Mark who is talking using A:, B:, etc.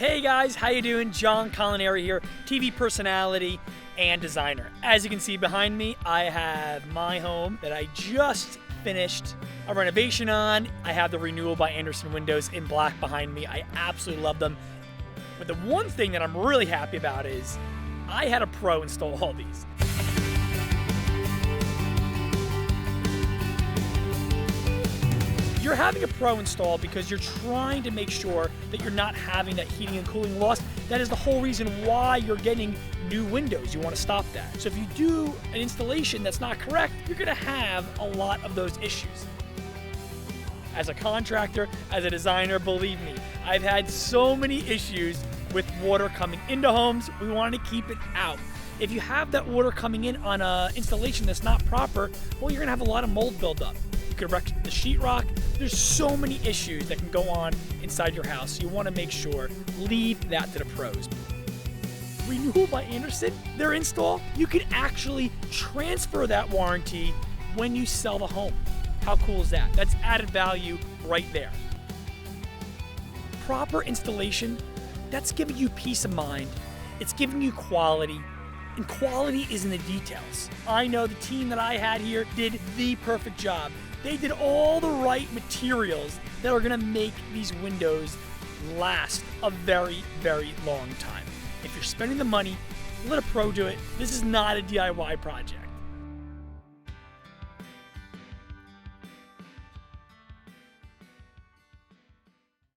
A: Hey guys, how you doing? John Colaneri here, TV personality and designer. As you can see behind me, I have my home that I just finished a renovation on. I have the Renewal by Andersen windows in black behind me. I absolutely love them. But the one thing that I'm really happy about is I had a pro install all these. You're having a pro install because you're trying to make sure that you're not having that heating and cooling loss. That is the whole reason why you're getting new windows. You want to stop that. So if you do an installation that's not correct, you're going to have a lot of those issues. As a contractor, as a designer, believe me, I've had so many issues with water coming into homes. We want to keep it out. If you have that water coming in on an installation that's not proper, well, you're going to have a lot of mold buildup. You could wreck the sheetrock. There's so many issues that can go on inside your house. You want to make sure, leave that to the pros. Renewal by Andersen, their install, you can actually transfer that warranty when you sell the home. How cool is that? That's added value right there. Proper installation, that's giving you peace of mind. It's giving you quality. And quality is in the details. I know the team that I had here did the perfect job. They did all the right materials that are gonna make these windows last a very, very long time. If you're spending the money, let a pro do it. This is not a DIY project.